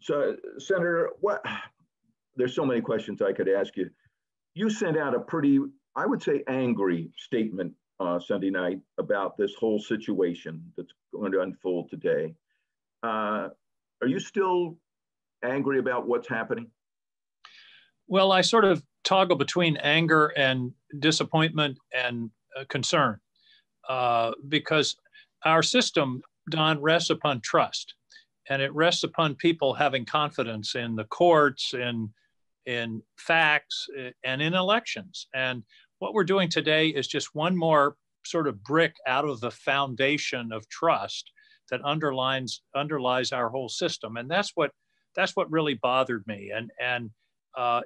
So, Senator, there's so many questions I could ask you. You sent out a pretty, I would say, angry statement Sunday night about this whole situation that's going to unfold today. Are you still angry about what's happening? Well, I sort of toggle between anger and disappointment and concern because our system, Don, rests upon trust, and it rests upon people having confidence in the courts, in facts, and in elections. And what we're doing today is just one more sort of brick out of the foundation of trust that underlies our whole system. And that's what really bothered me. And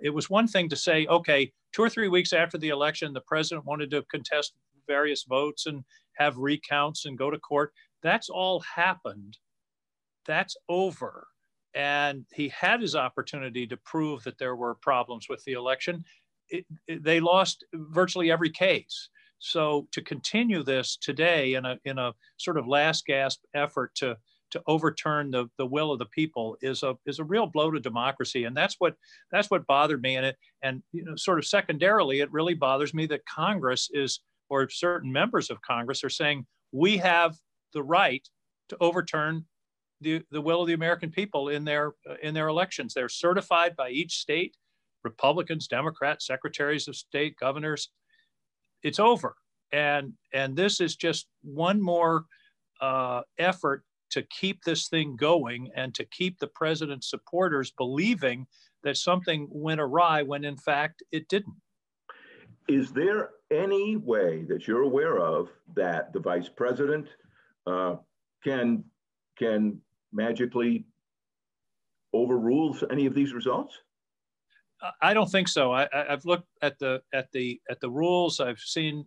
it was one thing to say, okay, 2 or 3 weeks after the election, the president wanted to contest various votes and have recounts and go to court. That's all happened. That's over. And he had his opportunity to prove that there were problems with the election. They lost virtually every case. So to continue this today in a sort of last gasp effort to overturn the will of the people is a real blow to democracy. And that's what bothered me in it. And sort of secondarily, it really bothers me that Congress or certain members of Congress are saying we have the right to overturn the will of the American people in their elections. They're certified by each state, Republicans, Democrats, secretaries of state, governors. It's over. And this is just one more effort to keep this thing going and to keep the president's supporters believing that something went awry when in fact it didn't. Is there any way that you're aware of that the vice president can magically overrule any of these results? I don't think so. I've looked at the rules. I've seen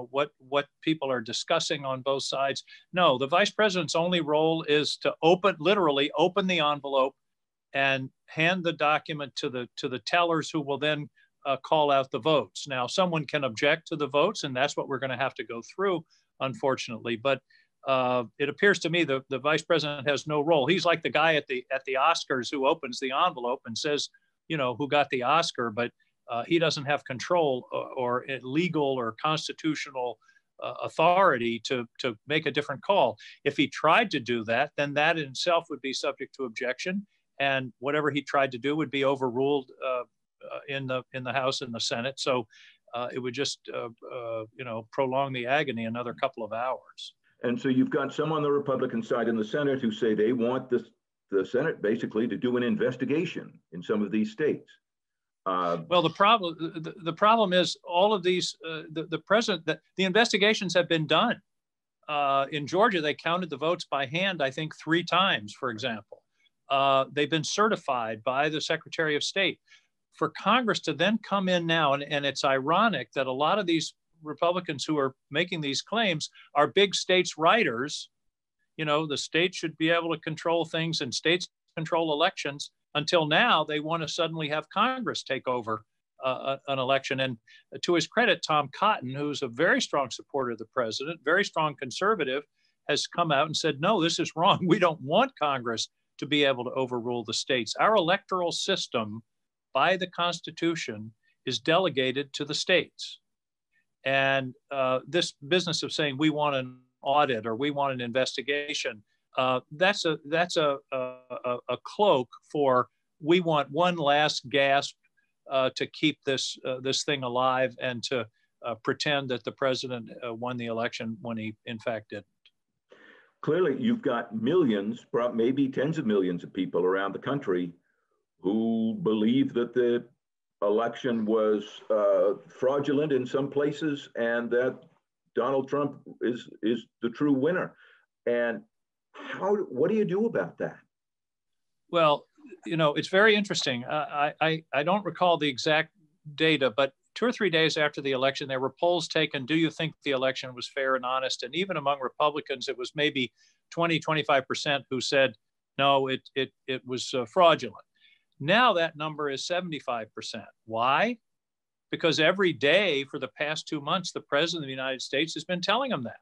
what people are discussing on both sides. No, the vice president's only role is to literally open the envelope and hand the document to the tellers, who will then call out the votes. Now, someone can object to the votes, and that's what we're going to have to go through, unfortunately. But it appears to me the vice president has no role. He's like the guy at the Oscars who opens the envelope and says, who got the Oscar, but he doesn't have control or legal or constitutional authority to make a different call. If he tried to do that, then that in itself would be subject to objection, and whatever he tried to do would be overruled in the House and the Senate. So it would just prolong the agony another couple of hours. And so you've got some on the Republican side in the Senate who say they want the Senate basically to do an investigation in some of these states. Well, the problem is all of these. The investigations have been done. In Georgia, they counted the votes by hand, I think 3 times, for example. They've been certified by the Secretary of State. For Congress to then come in now, and it's ironic that a lot of these Republicans who are making these claims are big states' writers. The state should be able to control things and states control elections. Until now, they want to suddenly have Congress take over an election. And to his credit, Tom Cotton, who's a very strong supporter of the president, very strong conservative, has come out and said, no, this is wrong. We don't want Congress to be able to overrule the states. Our electoral system, by the Constitution, is delegated to the states. And this business of saying we want an audit or we want an investigation, that's a cloak for we want one last gasp to keep this thing alive and to pretend that the president won the election when he in fact didn't. Clearly, you've got millions, maybe tens of millions of people around the country who believe that the election was fraudulent in some places and that Donald Trump is the true winner. And what do you do about that? Well, it's very interesting. I don't recall the exact data, but 2 or 3 days after the election, there were polls taken. Do you think the election was fair and honest? And even among Republicans, it was maybe 20-25% who said, no, it was fraudulent. Now that number is 75%. Why? Because every day for the past 2 months, the president of the United States has been telling them that.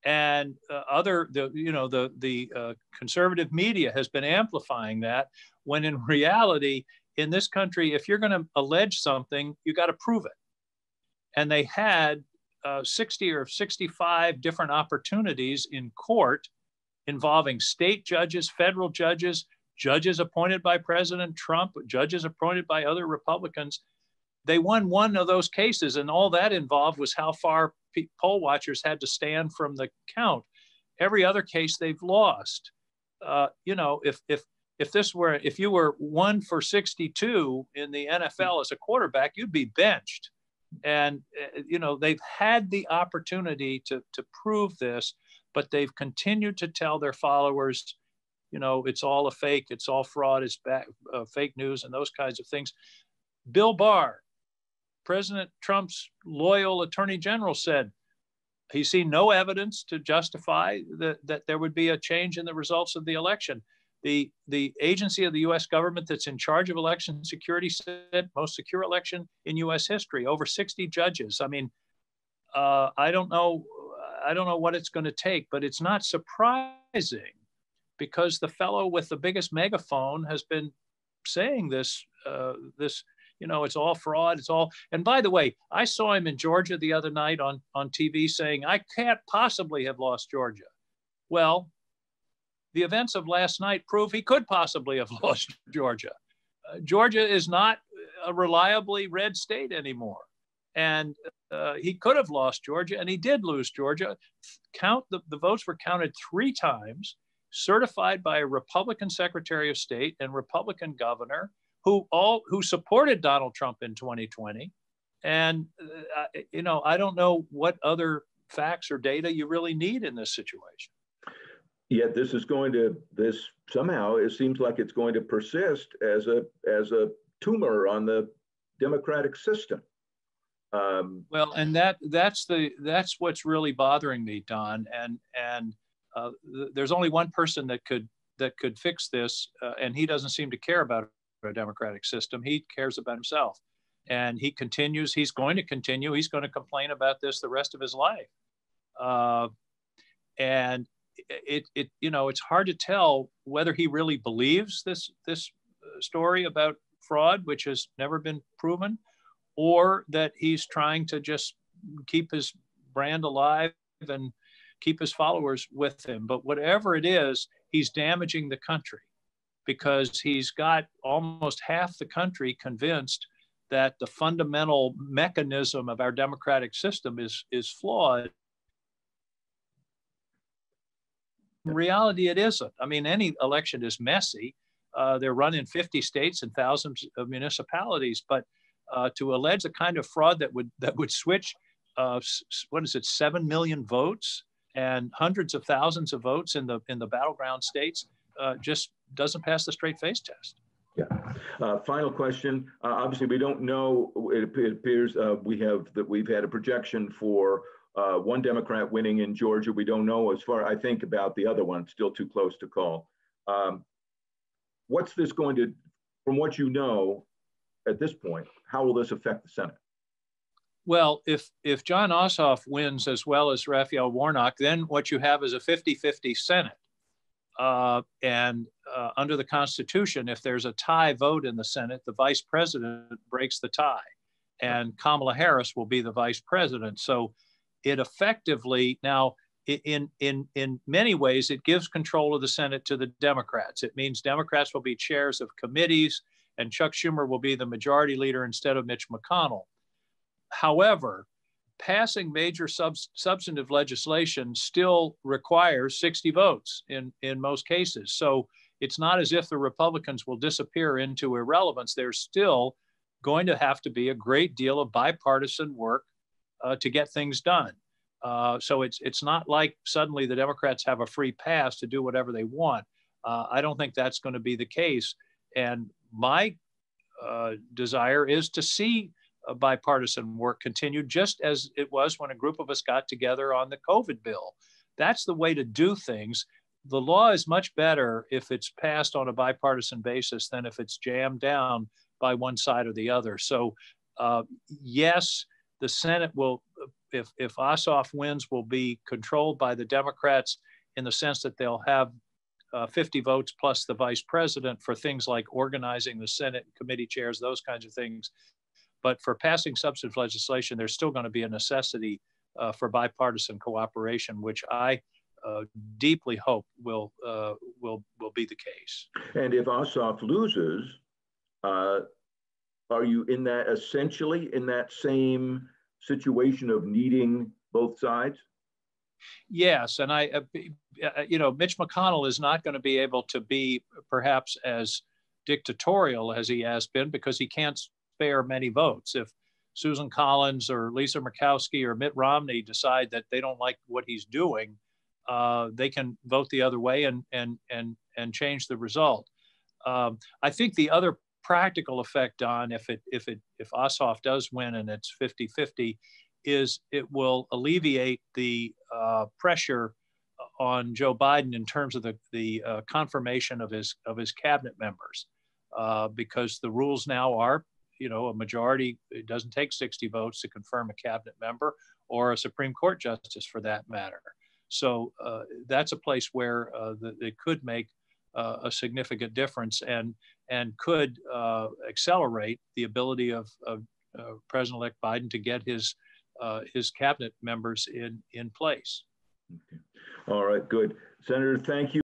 And the conservative media has been amplifying that, when in reality, in this country, if you're going to allege something, you got to prove it. And they had 60 or 65 different opportunities in court involving state judges, federal judges, judges appointed by President Trump, judges appointed by other Republicans. They won one of those cases, and all that involved was how far poll watchers had to stand from the count. Every other case they've lost. If you were 1 for 62 in the NFL as a quarterback, you'd be benched. And they've had the opportunity to prove this, but they've continued to tell their followers, it's all a fake, it's all fraud, it's fake news, and those kinds of things. Bill Barr, President Trump's loyal attorney general, said he's seen no evidence to justify that there would be a change in the results of the election. The agency of the U.S. government that's in charge of election security said most secure election in U.S. history, over 60 judges. I mean, I don't know what it's going to take, but it's not surprising, because the fellow with the biggest megaphone has been saying this, it's all fraud. It's all. And by the way, I saw him in Georgia the other night on TV saying, I can't possibly have lost Georgia. Well, the events of last night prove he could possibly have lost Georgia. Georgia is not a reliably red state anymore. And he could have lost Georgia, and he did lose Georgia. The votes were counted 3 times, certified by a Republican Secretary of State and Republican governor who supported Donald Trump in 2020. And, I don't know what other facts or data you really need in this situation. Yet somehow it seems like it's going to persist as a tumor on the democratic system. Well, and that's what's really bothering me, Don. And there's only one person that could fix this, and he doesn't seem to care about a democratic system. He cares about himself, and he continues. He's going to continue. He's going to complain about this the rest of his life. And it's hard to tell whether he really believes this story about fraud, which has never been proven, or that he's trying to just keep his brand alive and keep his followers with him. But whatever it is, he's damaging the country, because he's got almost half the country convinced that the fundamental mechanism of our democratic system is flawed. In reality, it isn't. I mean, any election is messy. They're run in 50 states and thousands of municipalities, but to allege the kind of fraud that would switch, 7 million votes and hundreds of thousands of votes in the battleground states, just doesn't pass the straight face test. Yeah. Final question. Obviously, we don't know. It appears we've had a projection for one Democrat winning in Georgia. We don't know I think about the other one. It's still too close to call. What's this going to, from what you know at this point, how will this affect the Senate? Well, if John Ossoff wins as well as Raphael Warnock, then what you have is a 50-50 Senate. And under the Constitution, if there's a tie vote in the Senate, the vice president breaks the tie, and Kamala Harris will be the vice president. So it effectively, now in many ways, it gives control of the Senate to the Democrats. It means Democrats will be chairs of committees, and Chuck Schumer will be the majority leader instead of Mitch McConnell. However, passing major substantive legislation still requires 60 votes in most cases. So it's not as if the Republicans will disappear into irrelevance. There's still going to have to be a great deal of bipartisan work to get things done. So it's not like suddenly the Democrats have a free pass to do whatever they want. I don't think that's going to be the case. And my desire is to see bipartisan work continued, just as it was when a group of us got together on the COVID bill. That's the way to do things. The law is much better if it's passed on a bipartisan basis than if it's jammed down by one side or the other. So yes, the Senate will if Ossoff wins, will be controlled by the Democrats in the sense that they'll have 50 votes plus the vice president for things like organizing the Senate committee chairs, those kinds of things. But for passing substantive legislation, there's still going to be a necessity for bipartisan cooperation, which I deeply hope will be the case. And if Ossoff loses, are you in that essentially in that same situation of needing both sides? Yes, and Mitch McConnell is not going to be able to be perhaps as dictatorial as he has been because he can't spare many votes. If Susan Collins or Lisa Murkowski or Mitt Romney decide that they don't like what he's doing, they can vote the other way and change the result. I think the other practical effect, Don, if Ossoff does win and it's 50-50, is it will alleviate the pressure on Joe Biden in terms of the confirmation of his cabinet members, because the rules now are, a majority. It doesn't take 60 votes to confirm a cabinet member or a Supreme Court justice for that matter. So that's a place where it could make a significant difference and could accelerate the ability of President-elect Biden to get his cabinet members in place. Okay. All right, good. Senator, thank you.